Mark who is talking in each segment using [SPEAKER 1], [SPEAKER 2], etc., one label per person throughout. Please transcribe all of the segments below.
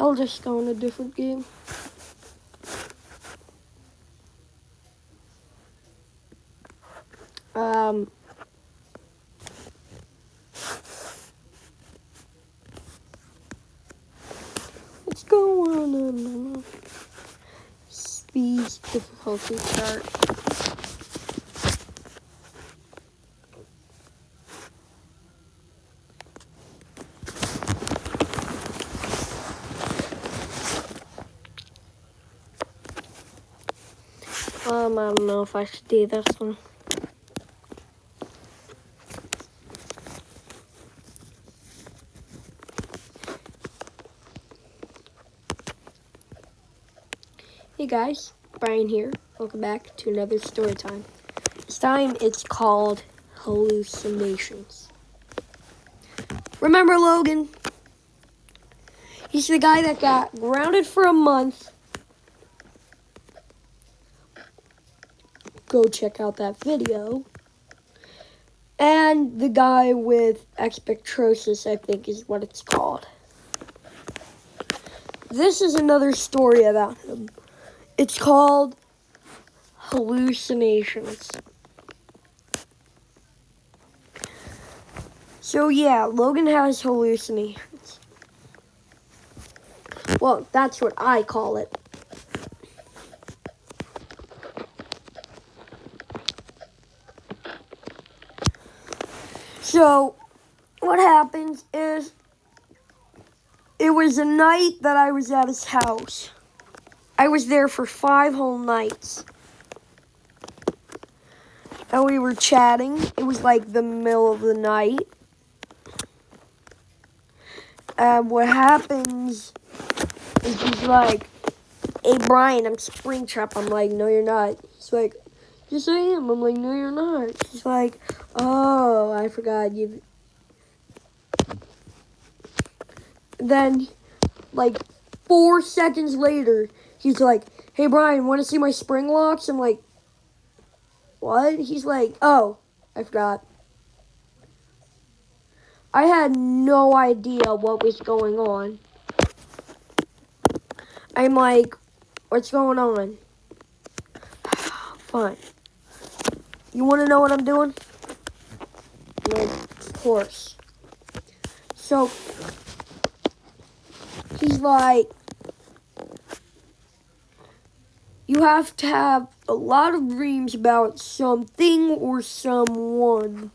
[SPEAKER 1] I'll just go in a different game. Let's go on a speed difficulty chart. I don't know if I should do this one. Hey guys, Bryan here. Welcome back to another story time. This time it's called Hallucinations. Remember Logan? He's the guy that got grounded for a month. Go check out that video. And the guy with expectrosis, I think is what it's called. This is another story about him. It's called Hallucinations. So yeah, Logan has hallucinations. Well, that's what I call it. So, what happens is, it was a night that I was at his house. I was there for 5 whole nights. And we were chatting. It was like the middle of the night. And what happens is he's like, "Hey, Bryan, I'm Springtrap." I'm like, "No, you're not." He's like, "Yes, I am." I'm like, "No, you're not." He's like, "Oh, I forgot you." Then, like, 4 seconds later, he's like, "Hey, Bryan, want to see my spring locks?" I'm like, "What?" He's like, "Oh, I forgot." I had no idea what was going on. I'm like, "What's going on?" Fine. You want to know what I'm doing? I'm like, "Of course." So, he's like, "You have to have a lot of dreams about something or someone."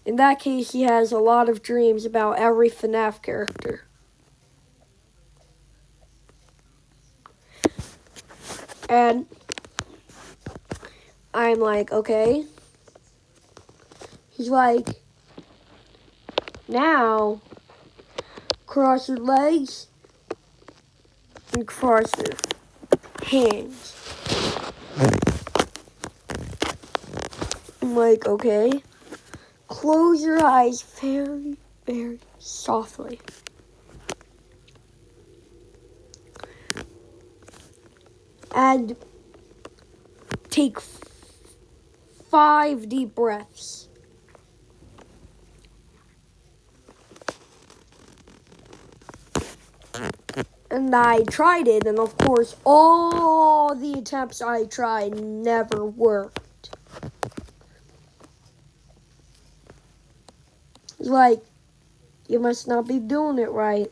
[SPEAKER 1] In that case, he has a lot of dreams about every FNAF character. And I'm like, "Okay." He's like, "Now, cross your legs and cross your hands." I'm like, "Okay." Close your eyes very, very softly. And take 5 deep breaths. And I tried it, and of course, all the attempts I tried never worked. It's like, "You must not be doing it right."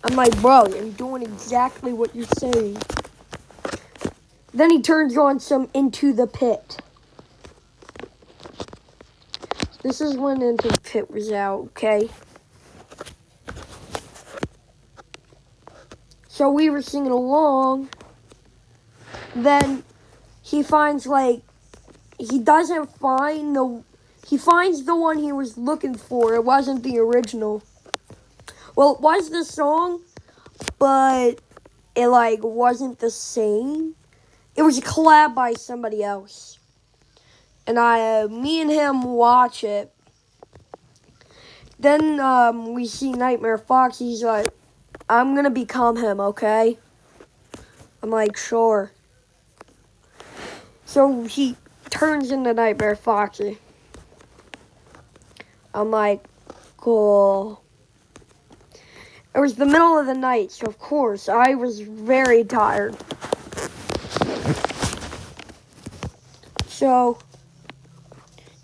[SPEAKER 1] I'm like, "Bro, I'm doing exactly what you're saying." Then he turns on some Into the Pit. This is when Into the Pit was out, okay? So we were singing along. Then he finds, like, he doesn't find he finds the one he was looking for. It wasn't the original. Well, it was the song, but it, like, wasn't the same. It was a collab by somebody else. And me and him watch it. Then we see Nightmare Fox. He's like, "I'm gonna become him, okay?" I'm like, "Sure." So he turns into Nightmare Foxy. I'm like, "Cool." It was the middle of the night, so of course I was very tired. So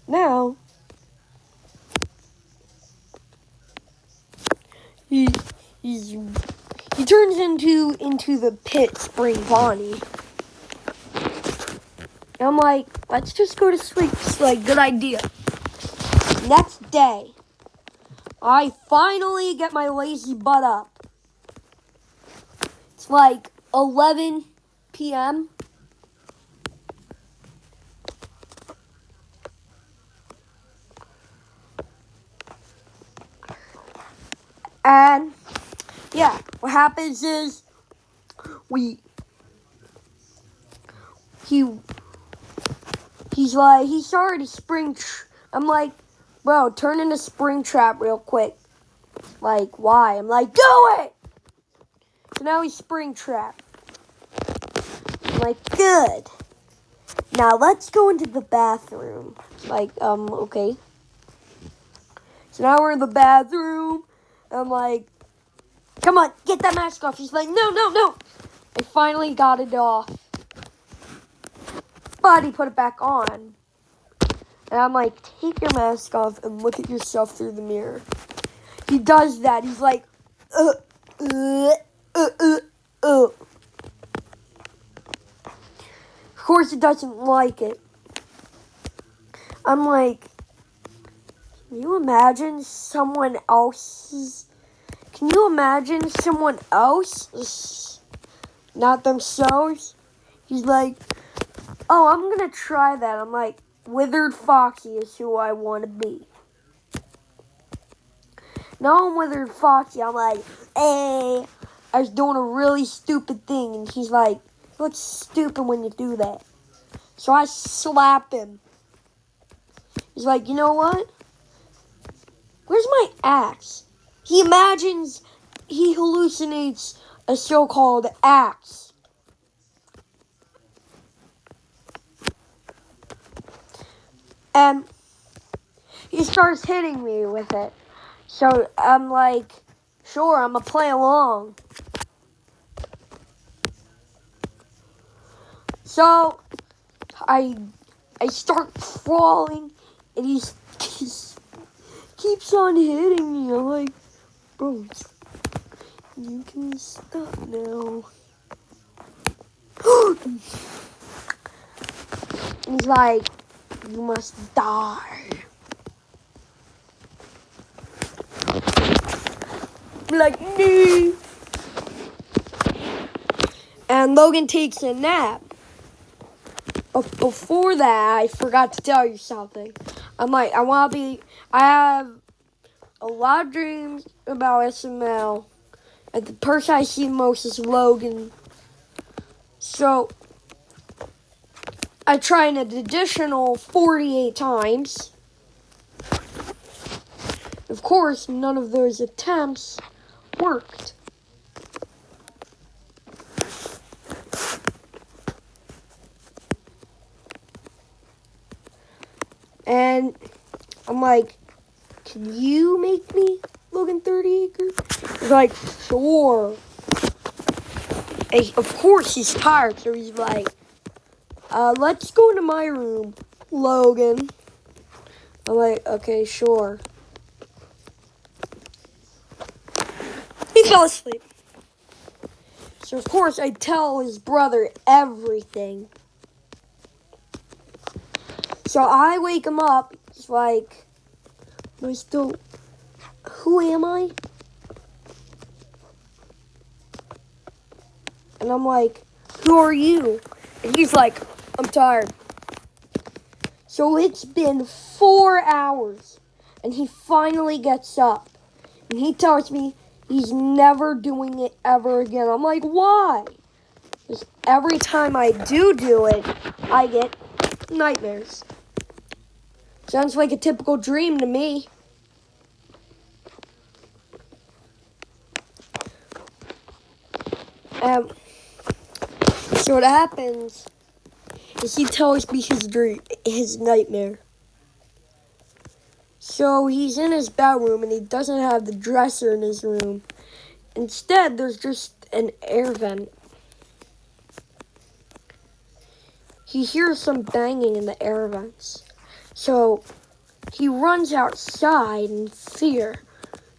[SPEAKER 1] now he turns into the pit spring Bonnie. And I'm like, let's just go to sleep. It's like good idea. Next day, I finally get my lazy butt up. It's like 11 p.m. And yeah, what happens is he's like, he started a spring. I'm like, bro, turn in a spring trap real quick. Like, why? I'm like, do it! So now he's spring trapped. I'm like, good. Now let's go into the bathroom. Like, okay. So now we're in the bathroom. I'm like, come on, get that mask off. He's like, no. I finally got it off. But he put it back on. And I'm like, take your mask off and look at yourself through the mirror. He does that. He's like, Of course he doesn't like it. I'm like, can you imagine someone else, not themselves? He's like, oh, I'm going to try that. I'm like, Withered Foxy is who I want to be. Now I'm Withered Foxy. I'm like, hey, I was doing a really stupid thing. And he's like, you look stupid when you do that. So I slap him. He's like, you know what? Where's my axe? He hallucinates a so-called axe. And he starts hitting me with it. So I'm like, sure, I'm going to play along. So I start crawling, and he keeps on hitting me. I'm like, bro, you can stop now. He's like, you must die. I'm like, no. And Logan takes a nap. Before that, I forgot to tell you something. I'm like, I have a lot of dreams about SML. And the person I see most is Logan. So, I tried an additional 48 times. Of course, none of those attempts worked. And I'm like, can you make me Logan 30 Acre? He's like, sure. And of course, he's tired, so he's like, let's go into my room, Logan. I'm like, okay, sure. He fell asleep. So, of course, I tell his brother everything. So, I wake him up. He's like, who am I? And I'm like, who are you? And he's like, I'm tired. So it's been 4 hours, and he finally gets up. And he tells me he's never doing it ever again. I'm like, why? Because every time I do it, I get nightmares. Sounds like a typical dream to me. So what happens is he tells me his nightmare. So he's in his bedroom and he doesn't have the dresser in his room. Instead, there's just an air vent. He hears some banging in the air vents. So he runs outside in fear.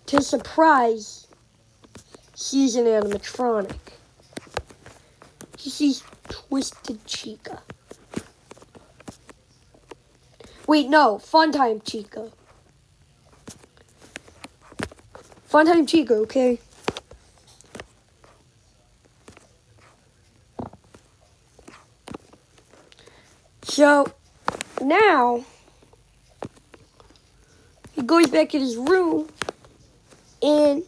[SPEAKER 1] To his surprise, sees an animatronic. He sees Twisted Chica. Wait, no, Funtime Chica. Funtime Chica, okay? So, now, he goes back in his room, and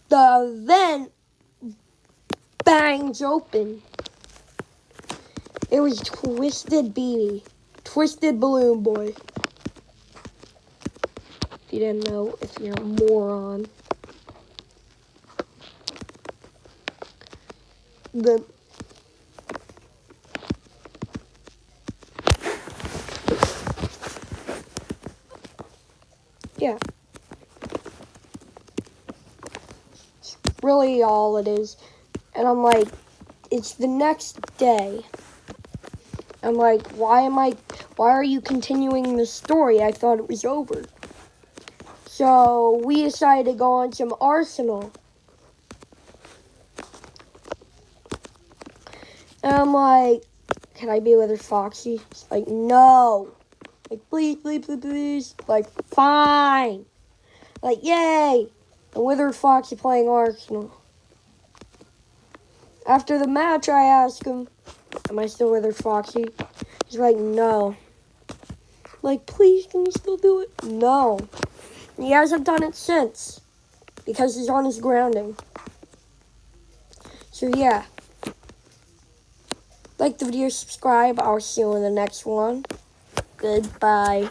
[SPEAKER 1] the vent bangs open. It was Twisted Beanie. Twisted Balloon Boy. If you didn't know, if you're a moron. Yeah. It's really all it is. And I'm like, it's the next day. I'm like, why are you continuing the story? I thought it was over. So we decided to go on some Arsenal. And I'm like, can I be with her, Foxy? She's like, no. Like, please, please, please, please. Like, fine. Like, yay. And with her, Foxy playing Arsenal. After the match, I ask him, am I still with her, Foxy? He's like, no. Like, please, can you still do it? No. And he hasn't done it since. Because he's on his grounding. So, yeah. Like the video, subscribe. I'll see you in the next one. Goodbye.